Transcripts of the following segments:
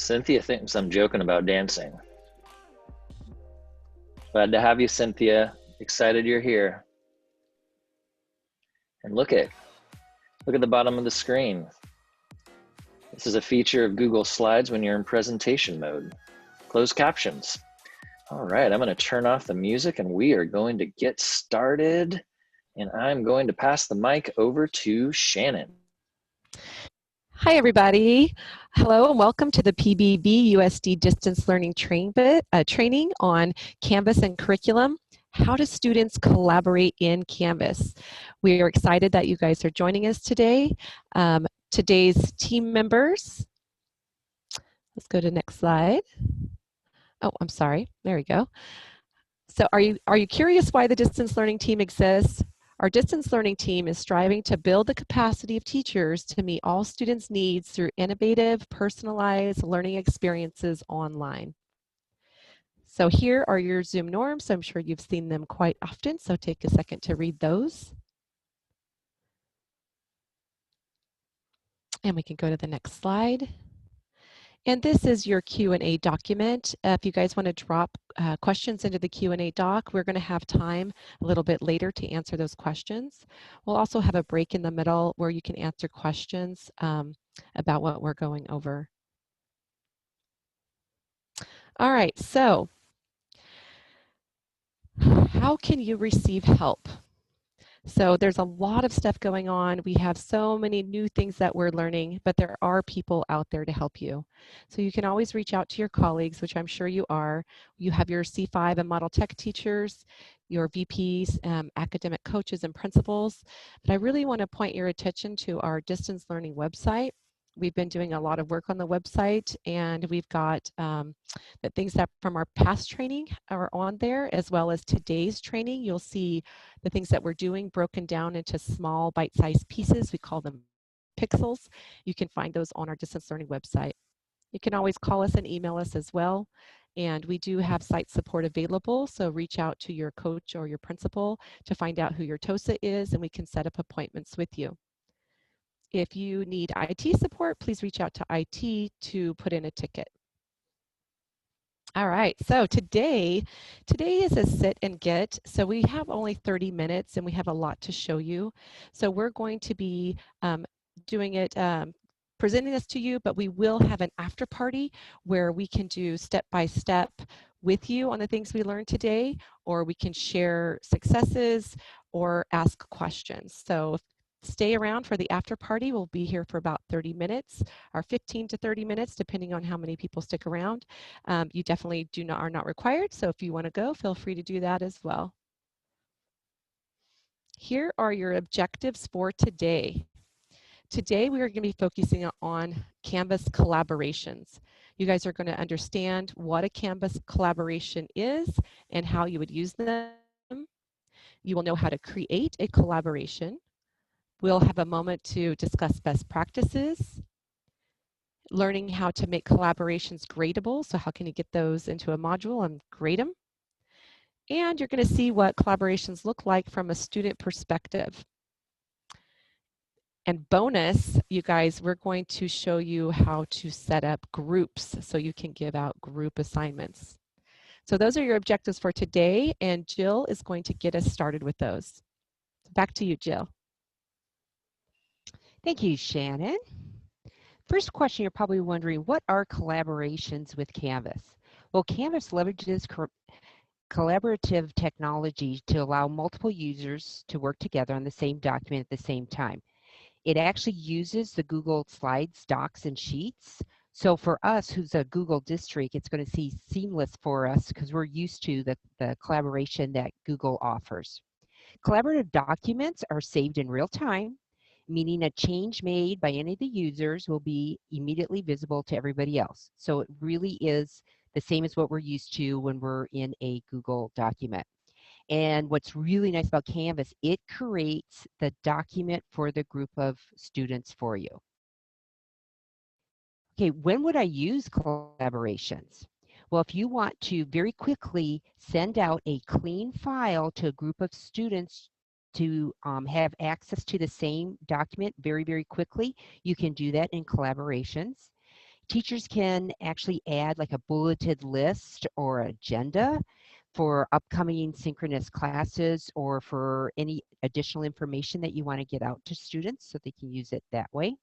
Cynthia thinks I'm joking about dancing. Glad to have you, Cynthia. Excited you're here. And look at the bottom of the screen. This is a feature of Google Slides when you're in presentation mode. Closed captions. All right, I'm going to turn off the music and we are going to get started. And I'm going to pass the mic over to Shannon. Hi, everybody. Hello, and welcome to the P-BVUSD Distance Learning training on Canvas and curriculum. How do students collaborate in Canvas? We are excited that you guys are joining us today. Today's team members, let's go to the next slide. Oh, I'm sorry, there we go. So are you curious why the distance learning team exists? Our distance learning team is striving to build the capacity of teachers to meet all students' needs through innovative, personalized learning experiences online. So here are your Zoom norms. I'm sure you've seen them quite often, so take a second to read those. And we can go to the next slide. And this is your Q&A document. If you guys want to drop questions into the Q&A doc, we're going to have time a little bit later to answer those questions. We'll also have a break in the middle where you can answer questions about what we're going over. All right, so how can you receive help? So there's a lot of stuff going on. We have so many new things that we're learning, but there are people out there to help you. So you can always reach out to your colleagues, which I'm sure you are. You have your C5 and Model Tech teachers, your VPs, academic coaches, and principals. But I really want to point your attention to our distance learning website. We've been doing a lot of work on the website, and we've got the things that from our past training are on there, as well as today's training. You'll see the things that we're doing broken down into small bite-sized pieces. We call them pixels. You can find those on our distance learning website. You can always call us and email us as well. And we do have site support available, so reach out to your coach or your principal to find out who your TOSA is, and we can set up appointments with you. If you need IT support, please reach out to IT to put in a ticket. All right, so today is a sit and get. So we have only 30 minutes and we have a lot to show you. So we're going to be doing it, presenting this to you, but we will have an after party where we can do step-by-step with you on the things we learned today, or we can share successes or ask questions. So stay around for the after party. We'll be here for about 30 minutes or 15 to 30 minutes, depending on how many people stick around. You definitely are not required, so if you want to go, feel free to do that as well. Here are your objectives for today. Today, we are going to be focusing on Canvas collaborations. You guys are going to understand what a Canvas collaboration is and how you would use them. You will know how to create a collaboration. We'll have a moment to discuss best practices, learning how to make collaborations gradable. So how can you get those into a module and grade them? And you're going to see what collaborations look like from a student perspective. And bonus, you guys, we're going to show you how to set up groups so you can give out group assignments. So those are your objectives for today, and Jill is going to get us started with those. Back to you, Jill. Thank you, Shannon. First question, you're probably wondering, what are collaborations with Canvas? Well, Canvas leverages collaborative technology to allow multiple users to work together on the same document at the same time. It actually uses the Google Slides, Docs, and Sheets. So for us, who's a Google district, it's going to be seamless for us because we're used to the collaboration that Google offers. Collaborative documents are saved in real time, meaning a change made by any of the users will be immediately visible to everybody else. So it really is the same as what we're used to when we're in a Google document. And what's really nice about Canvas, it creates the document for the group of students for you. Okay, when would I use collaborations? Well, if you want to very quickly send out a clean file to a group of students to have access to the same document very, very quickly, you can do that in collaborations. Teachers can actually add like a bulleted list or agenda for upcoming synchronous classes or for any additional information that you want to get out to students so they can use it that way.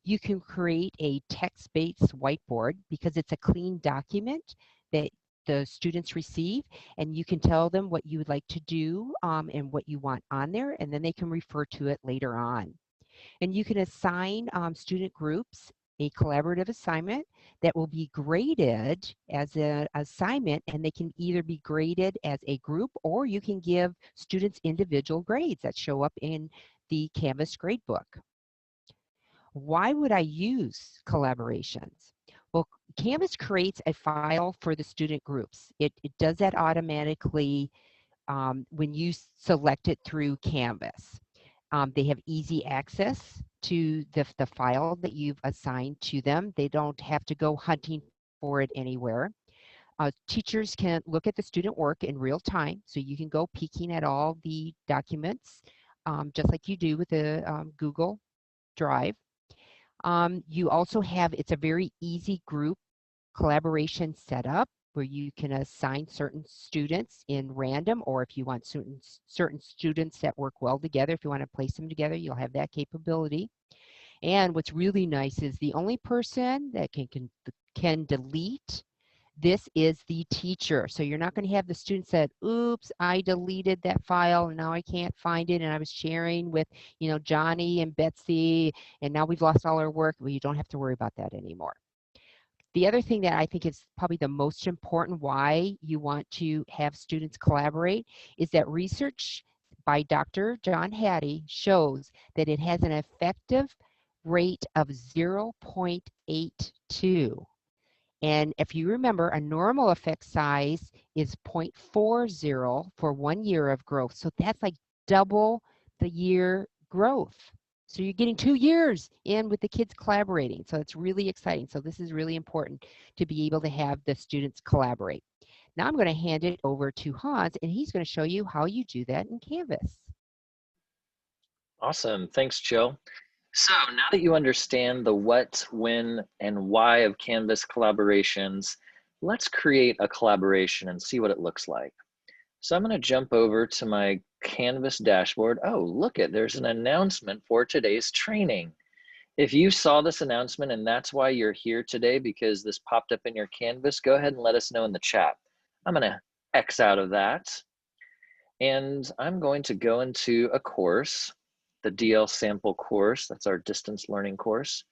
You can create a text-based whiteboard because it's a clean document that the students receive, and you can tell them what you would like to do and what you want on there, and then they can refer to it later on. And you can assign student groups a collaborative assignment that will be graded as an assignment, and they can either be graded as a group or you can give students individual grades that show up in the Canvas gradebook. Why would I use collaborations? Well, Canvas creates a file for the student groups. It does that automatically when you select it through Canvas. They have easy access to the file that you've assigned to them. They don't have to go hunting for it anywhere. Teachers can look at the student work in real time, so you can go peeking at all the documents, just like you do with the Google Drive. You also have, it's a very easy group collaboration setup where you can assign certain students in random, or if you want certain students that work well together, if you want to place them together, you'll have that capability. And what's really nice is the only person that can delete this is the teacher. So you're not going to have the student said, oops, I deleted that file and now I can't find it, and I was sharing with, you know, Johnny and Betsy, and now we've lost all our work. Well, you don't have to worry about that anymore. The other thing that I think is probably the most important why you want to have students collaborate is that research by Dr. John Hattie shows that it has an effective rate of 0.82. And if you remember, a normal effect size is 0.40 for 1 year of growth. So that's like double the year growth. So you're getting 2 years in with the kids collaborating. So it's really exciting. So this is really important to be able to have the students collaborate. Now I'm going to hand it over to Hans, and he's going to show you how you do that in Canvas. Awesome. Thanks, Jill. So now that you understand the what, when, and why of Canvas collaborations, let's create a collaboration and see what it looks like. So I'm going to jump over to my Canvas dashboard. Oh, look it, there's an announcement for today's training. If you saw this announcement and that's why you're here today because this popped up in your Canvas, go ahead and let us know in the chat. I'm going to X out of that. And I'm going to go into a course, the DL sample course, that's our distance learning course.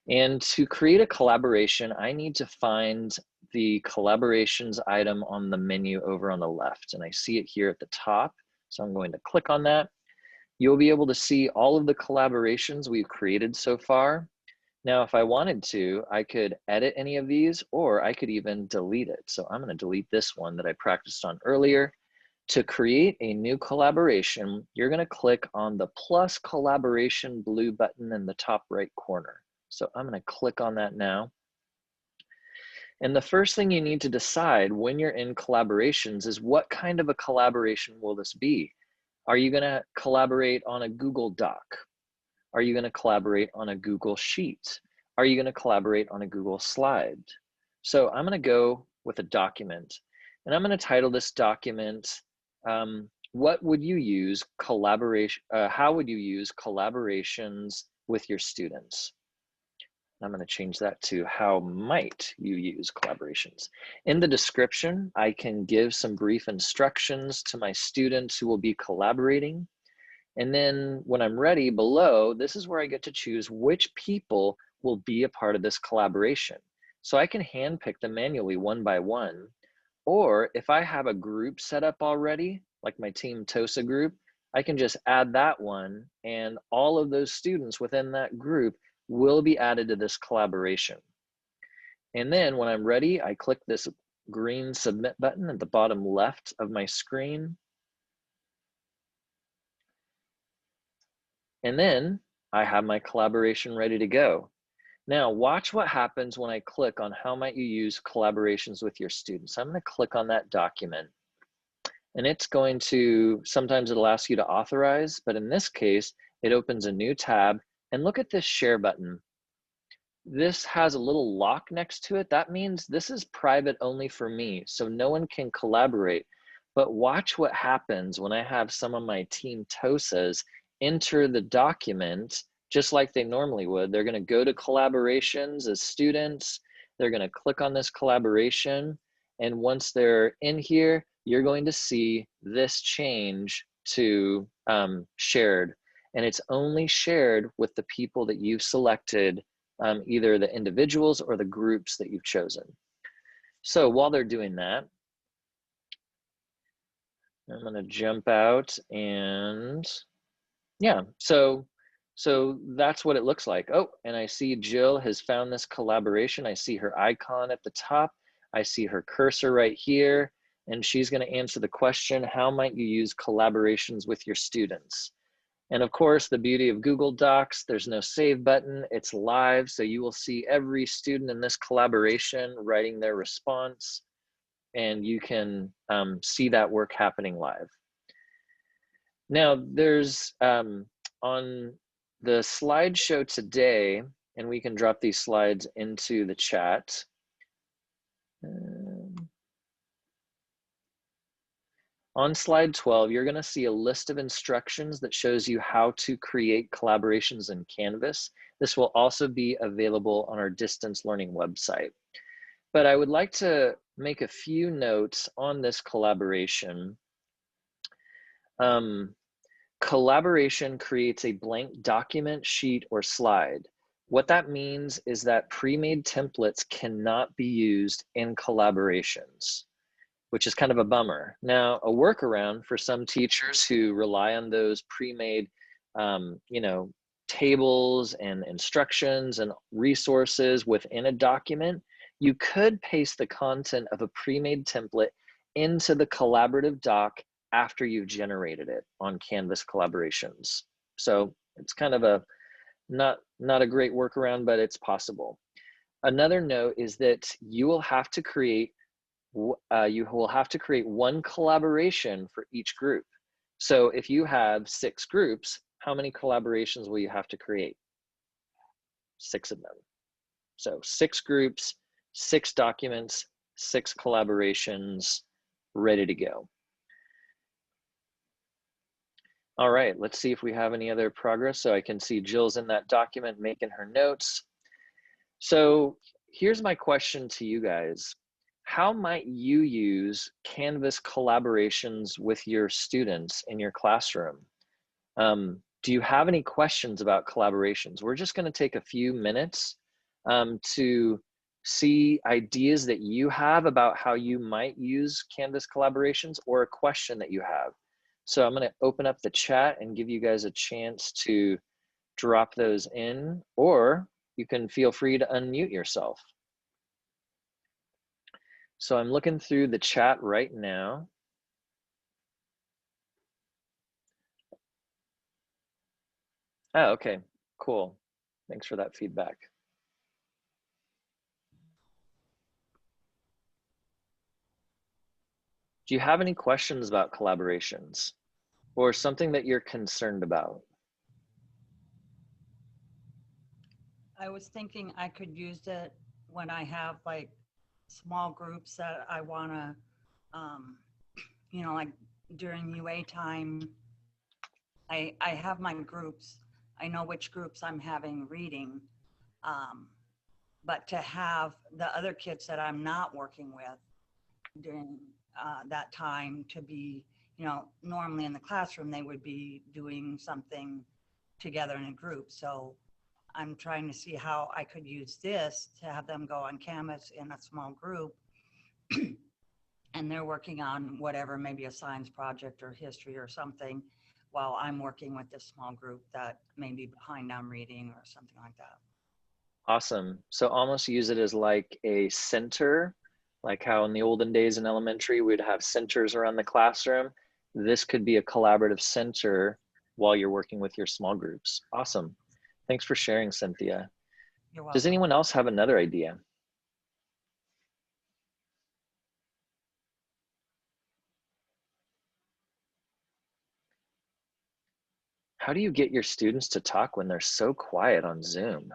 And to create a collaboration, I need to find the collaborations item on the menu over on the left. And I see it here at the top. So I'm going to click on that. You'll be able to see all of the collaborations we've created so far. Now, if I wanted to, I could edit any of these, or I could even delete it. So I'm going to delete this one that I practiced on earlier. To create a new collaboration, you're going to click on the plus collaboration blue button in the top right corner. So I'm going to click on that now. And the first thing you need to decide when you're in collaborations is what kind of a collaboration will this be? Are you going to collaborate on a Google Doc? Are you going to collaborate on a Google Sheet? Are you going to collaborate on a Google Slide? So I'm going to go with a document, and I'm going to title this document, what would you use collaboration, how would you use collaborations with your students? I'm going to change that to how might you use collaborations. In the description, I can give some brief instructions to my students who will be collaborating. And then when I'm ready below, this is where I get to choose which people will be a part of this collaboration. So I can handpick them manually one by one. Or if I have a group set up already, like my Team TOSA group, I can just add that one, and all of those students within that group will be added to this collaboration. And then when I'm ready, I click this green submit button at the bottom left of my screen. And then I have my collaboration ready to go. Now watch what happens when I click on how might you use collaborations with your students. I'm going to click on that document, and it's going to, sometimes it'll ask you to authorize, but in this case, it opens a new tab, and look at this share button. this has a little lock next to it. That means this is private only for me, so no one can collaborate. But watch what happens when I have some of my team TOSAs enter the document just like they normally would. They're going to go to collaborations as students. They're going to click on this collaboration. And once they're in here, you're going to see this change to shared. And it's only shared with the people that you've selected, either the individuals or the groups that you've chosen. So while they're doing that, I'm going to jump out and yeah, so that's what it looks like. Oh, and I see Jill has found this collaboration. I see her icon at the top. I see her cursor right here, and she's going to answer the question, how might you use collaborations with your students? And of course, the beauty of Google Docs, there's no save button, it's live, so you will see every student in this collaboration writing their response, and you can see that work happening live. Now, there's on the slideshow today, and we can drop these slides into the chat. On slide 12, you're going to see a list of instructions that shows you how to create collaborations in Canvas. This will also be available on our distance learning website. But I would like to make a few notes on this collaboration. Collaboration creates a blank document, sheet, or slide. What that means is that pre-made templates cannot be used in collaborations, which is kind of a bummer. Now, a workaround for some teachers who rely on those pre-made, tables and instructions and resources within a document, you could paste the content of a pre-made template into the collaborative doc after you've generated it on Canvas collaborations. So it's kind of a not a great workaround, but it's possible. Another note is that you will have to create one collaboration for each group. So if you have 6 groups, how many collaborations will you have to create? 6 of them. So 6 groups, 6 documents, 6 collaborations, ready to go. All right, let's see if we have any other progress. So I can see Jill's in that document making her notes. So here's my question to you guys. How might you use Canvas collaborations with your students in your classroom? Do you have any questions about collaborations? We're just going to take a few minutes to see ideas that you have about how you might use Canvas collaborations, or a question that you have. So I'm going to open up the chat and give you guys a chance to drop those in, or you can feel free to unmute yourself. So I'm looking through the chat right now. Oh, okay, cool. Thanks for that feedback. Do you have any questions about collaborations or something that you're concerned about? I was thinking I could use it when I have like small groups that I want to, like during UA time, I have my groups. I know which groups I'm having reading, but to have the other kids that I'm not working with during that time to be, normally in the classroom, they would be doing something together in a group. So I'm trying to see how I could use this to have them go on Canvas in a small group and they're working on whatever, maybe a science project or history or something, while I'm working with this small group that may be behind on reading or something like that. Awesome. So almost use it as like a center, like how in the olden days in elementary, we'd have centers around the classroom. This could be a collaborative center while you're working with your small groups. Awesome. Thanks for sharing, Cynthia. You're welcome. Does anyone else have another idea? How do you get your students to talk when they're so quiet on Zoom?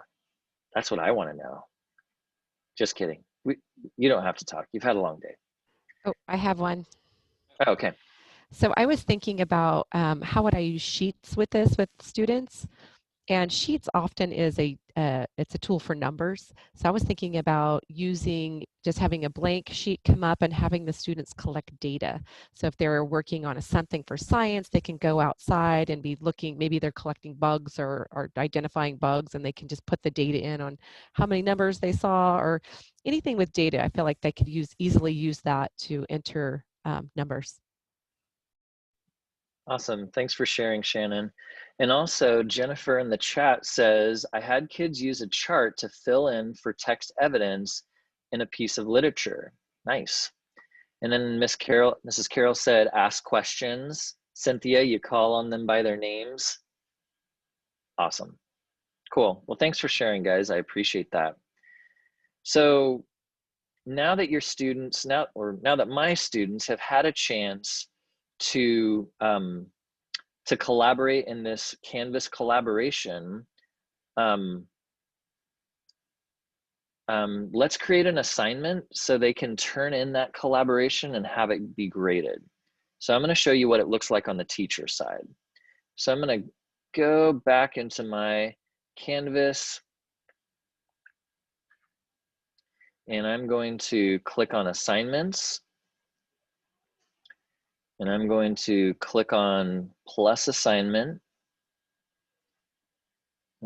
That's what I want to know. Just kidding. You don't have to talk. You've had a long day. Oh, I have one. Oh, okay. So I was thinking about how would I use Sheets with this with students? And Sheets often is it's a tool for numbers. So I was thinking about just having a blank sheet come up and having the students collect data. So if they're working on something for science, they can go outside and be looking, maybe they're collecting bugs or identifying bugs, and they can just put the data in on how many numbers they saw or anything with data. I feel like they could easily use that to enter numbers. Awesome. Thanks for sharing, Shannon. And also, Jennifer in the chat says, I had kids use a chart to fill in for text evidence in a piece of literature. Nice. And then Mrs. Carroll said, ask questions. Cynthia, you call on them by their names. Awesome. Cool. Well, thanks for sharing, guys. I appreciate that. So now that your students, now that my students have had a chance to collaborate in this Canvas collaboration, let's create an assignment so they can turn in that collaboration and have it be graded. So I'm going to show you what it looks like on the teacher side. So I'm going to go back into my Canvas, and I'm going to click on assignments, and I'm going to click on plus assignment.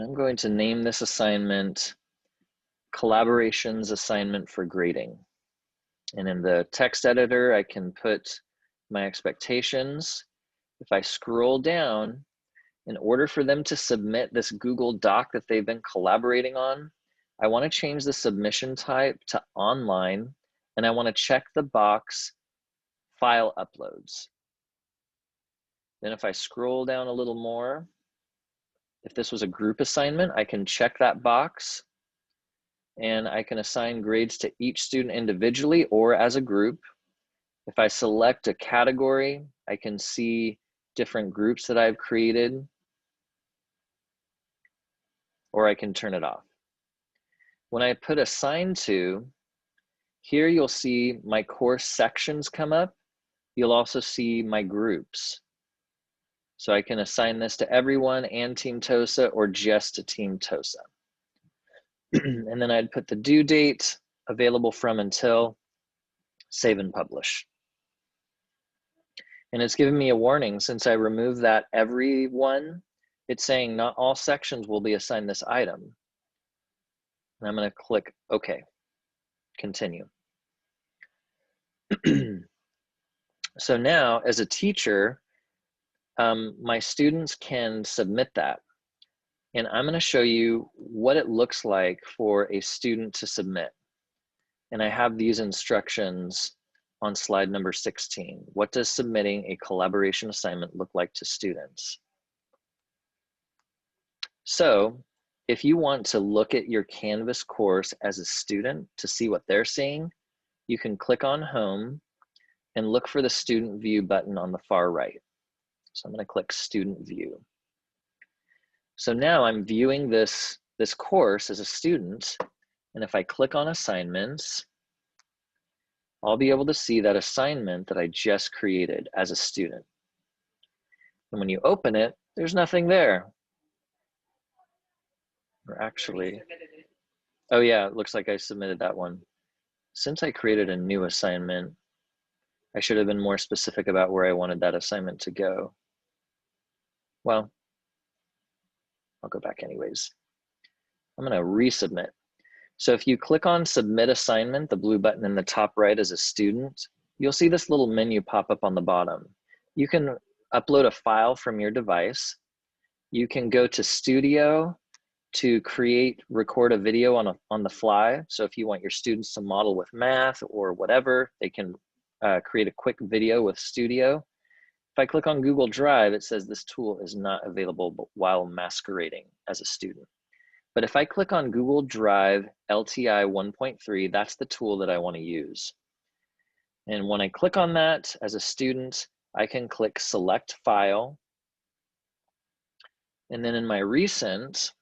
I'm going to name this assignment Collaborations Assignment for Grading. And in the text editor, I can put my expectations. If I scroll down, in order for them to submit this Google Doc that they've been collaborating on, I want to change the submission type to online, and I want to check the box File Uploads. Then if I scroll down a little more, if this was a group assignment, I can check that box, and I can assign grades to each student individually or as a group. If I select a category, I can see different groups that I've created, or I can turn it off. When I put assign to, here you'll see my course sections come up. You'll also see my groups. So I can assign this to everyone and Team TOSA or just to Team TOSA. And then I'd put the due date, available from until, save and publish. And it's giving me a warning since I removed that everyone, it's saying not all sections will be assigned this item. And I'm going to click OK, continue. So now as a teacher, my students can submit that. And I'm going to show you what it looks like for a student to submit. And I have these instructions on slide number 16. What does submitting a collaboration assignment look like to students? So if you want to look at your Canvas course as a student to see what they're seeing, you can click on Home and look for the Student View button on the far right. So I'm going to click Student View. So now I'm viewing this course as a student, and if I click on Assignments, I'll be able to see that assignment that I just created as a student. And when you open it, there's nothing there. Or actually, oh yeah, it looks like I submitted that one. Since I created a new assignment, I should have been more specific about where I wanted that assignment to go. Well, I'll go back anyways. I'm going to resubmit. So if you click on Submit Assignment, the blue button in the top right as a student, you'll see this little menu pop up on the bottom. You can upload a file from your device. You can go to Studio to record a video on the fly. So if you want your students to model with math or whatever, they can create a quick video with Studio. If I click on Google Drive, it says this tool is not available while masquerading as a student. But if I click on Google Drive LTI 1.3, that's the tool that I want to use. And when I click on that as a student, I can click Select File. And then in my recent,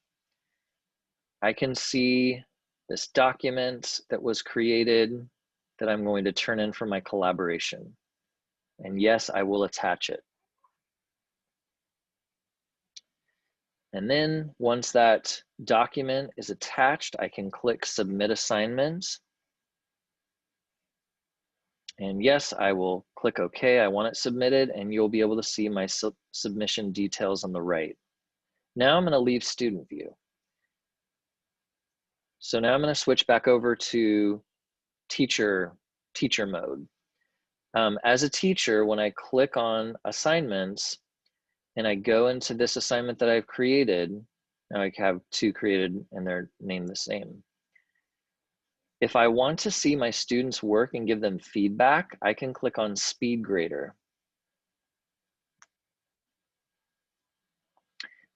I can see this document that was created that I'm going to turn in for my collaboration. And yes, I will attach it. And then once that document is attached, I can click Submit Assignment. And yes, I will click OK. I want it submitted, and you'll be able to see my submission details on the right. Now I'm going to leave student view. So now I'm going to switch back over to teacher mode. As a teacher, when I click on assignments and I go into this assignment that I've created, now I have 2 created and they're named the same. If I want to see my students' work and give them feedback, I can click on Speed Grader.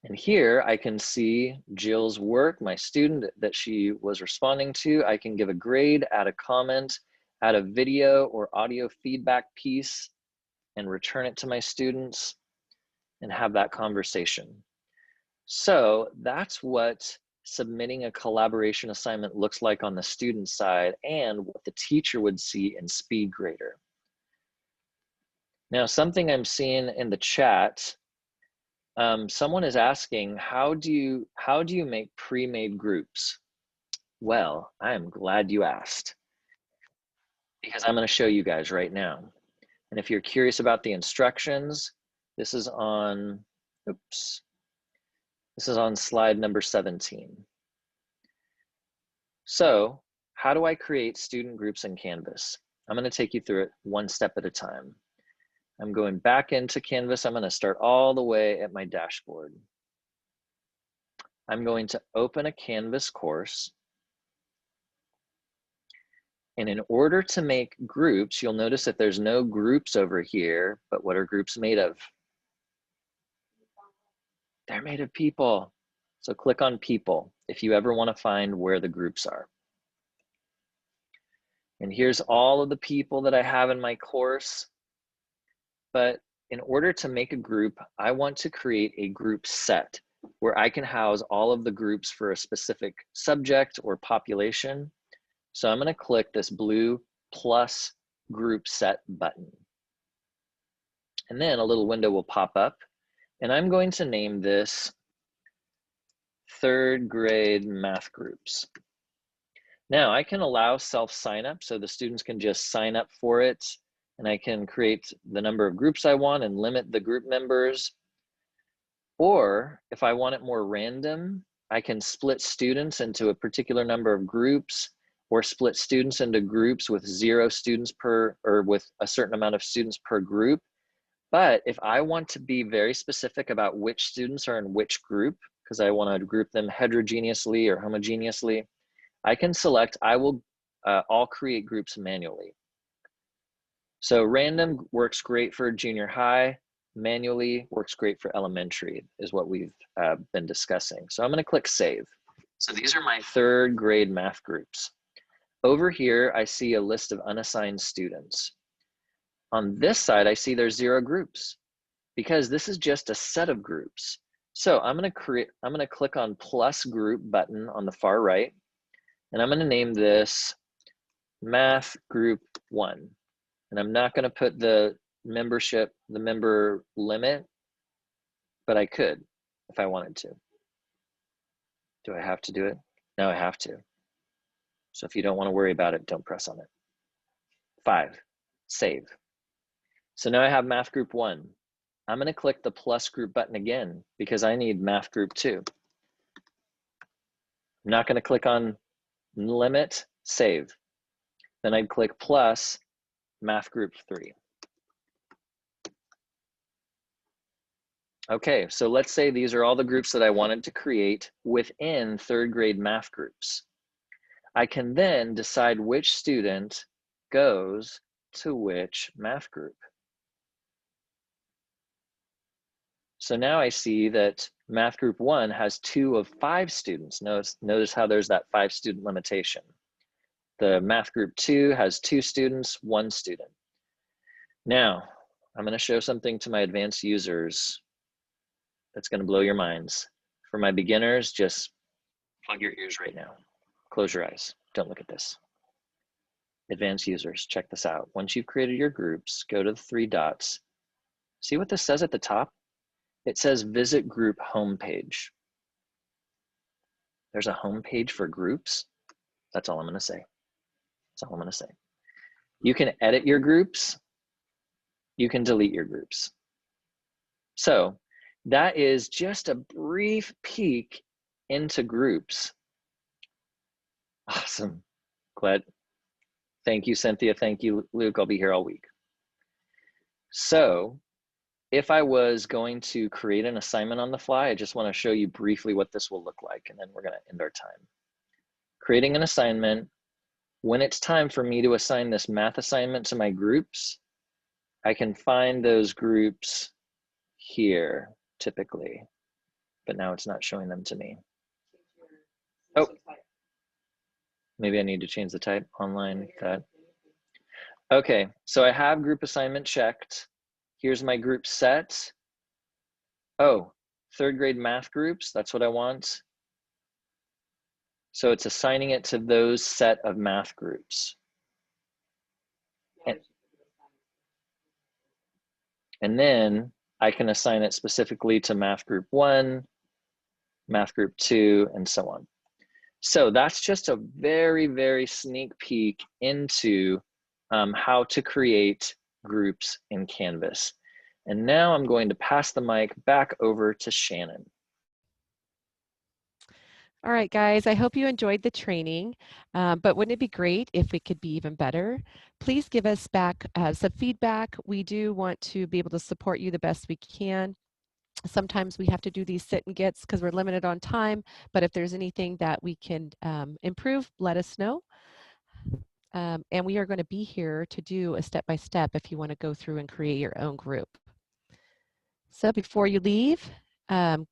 And here I can see Jill's work, my student that she was responding to. I can give a grade, add a comment, add a video or audio feedback piece, and return it to my students and have that conversation. So that's what submitting a collaboration assignment looks like on the student side and what the teacher would see in SpeedGrader. Now, something I'm seeing in the chat, someone is asking, how do you make pre-made groups? Well, I am glad you asked, because I'm going to show you guys right now. And if you're curious about the instructions, this is on, oops, this is on slide number 17. So how do I create student groups in Canvas? I'm going to take you through it one step at a time. I'm going back into Canvas. I'm going to start all the way at my dashboard. I'm going to open a Canvas course. And in order to make groups, you'll notice that there's no groups over here, but what are groups made of? They're made of people. So click on people if you ever want to find where the groups are. And here's all of the people that I have in my course. But in order to make a group, I want to create a group set where I can house all of the groups for a specific subject or population. So I'm going to click this blue plus group set button. And then a little window will pop up. And I'm going to name this 3rd grade math groups. Now I can allow self-sign up, so the students can just sign up for it, and I can create the number of groups I want and limit the group members. Or if I want it more random, I can split students into a particular number of groups, or split students into groups with 0 students per, or with a certain amount of students per group. But if I want to be very specific about which students are in which group, because I want to group them heterogeneously or homogeneously, I can select, I will all create groups manually. So random works great for junior high, manually works great for elementary, is what we've been discussing. So I'm going to click Save. So these are my 3rd grade math groups. Over here, I see a list of unassigned students. On this side, I see there's 0 groups because this is just a set of groups. So I'm going to click on plus group button on the far right, and I'm going to name this math group 1. And I'm not going to put the member limit, but I could if I wanted to. Do I have to do it? No, I have to. So if you don't want to worry about it, don't press on it. 5, save. So now I have math group 1. I'm going to click the plus group button again because I need math group 2. I'm not going to click on limit, save. Then I'd click plus math group 3. Okay, so let's say these are all the groups that I wanted to create within 3rd grade math groups. I can then decide which student goes to which math group. So now I see that math group 1 has 2 of 5 students. Notice how there's that 5 student limitation. The math group 2 has 2 students, 1 student. Now, I'm going to show something to my advanced users that's going to blow your minds. For my beginners, just Plug your ears right now. Close your eyes. Don't look at this. Advanced users, check this out. Once you've created your groups, go to the 3 dots. See what this says at the top? It says visit group homepage. There's a homepage for groups. That's all I'm going to say. That's all I'm going to say. You can edit your groups. You can delete your groups. So that is just a brief peek into groups. Awesome. Glad. Thank you, Cynthia. Thank you, Luke. I'll be here all week. So if I was going to create an assignment on the fly, I just want to show you briefly what this will look like, and then we're going to end our time. Creating an assignment. When it's time for me to assign this math assignment to my groups, I can find those groups here, typically, but now it's not showing them to me. Oh, maybe I need to change the type, online, that. Okay, so I have group assignment checked. Here's my group set. Oh, 3rd grade math groups, that's what I want. So it's assigning it to those set of math groups. And then I can assign it specifically to math group 1, math group 2, and so on. So that's just a very, very sneak peek into how to create groups in Canvas. And now I'm going to pass the mic back over to Shannon. All right, guys, I hope you enjoyed the training, but wouldn't it be great if it could be even better? Please give us back some feedback. We do want to be able to support you the best we can. Sometimes we have to do these sit and gets because we're limited on time, but if there's anything that we can improve, let us know. And we are going to be here to do a step-by-step if you want to go through and create your own group. So before you leave,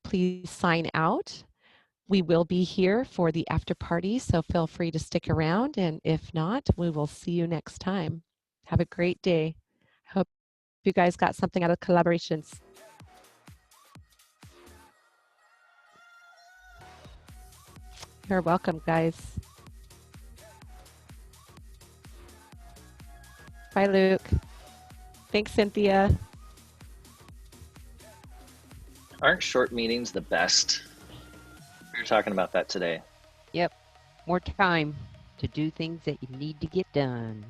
please sign out. We will be here for the after party, so feel free to stick around, and if not, we will see you next time. Have a great day. Hope you guys got something out of collaborations. You're welcome, guys. Bye, Luke. Thanks, Cynthia. Aren't short meetings the best? We were talking about that today. Yep. More time to do things that you need to get done.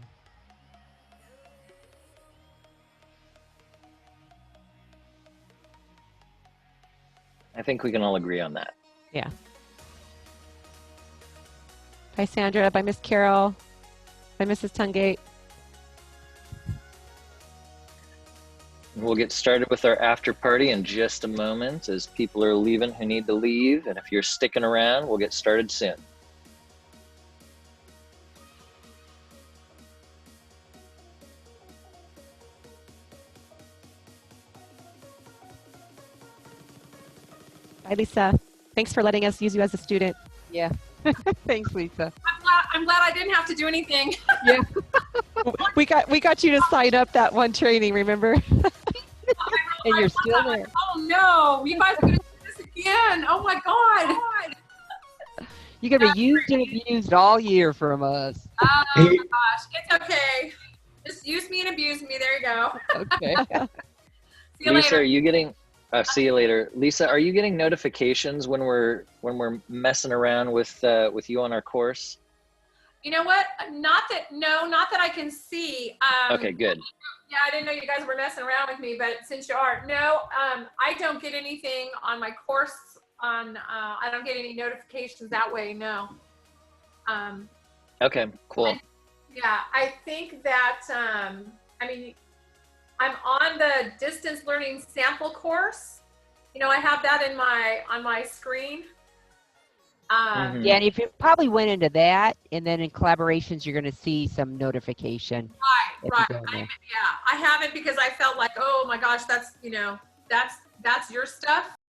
I think we can all agree on that. Yeah. Bye, Sandra. Bye, Miss Carol. Bye, Mrs. Tungate. We'll get started with our after party in just a moment as people are leaving who need to leave. And if you're sticking around, we'll get started soon. Bye, Lisa. Thanks for letting us use you as a student. Yeah. Thanks, Lisa. I'm glad I didn't have to do anything. Yeah. we got you to sign up that one training, remember? And you're still there. Oh no, you guys are gonna do this again. Oh my God. You're gonna be used and abused all year from us. Oh my gosh, it's okay. Just use me and abuse me. There you go. Okay. See you Lisa, later. are you getting? See you later, Lisa. Are you getting notifications when we're messing around with you on our course? You know what? Not that I can see. Okay, good. Yeah, I didn't know you guys were messing around with me, but since you are, no, I don't get anything on my course. I don't get any notifications that way. No. Okay, cool. Yeah, I think that. I mean, I'm on the distance learning sample course. You know, I have that on my screen. Yeah, and if you probably went into that, and then in collaborations, you're going to see some notification. Right. I haven't because I felt like, oh my gosh, that's, you know, that's your stuff.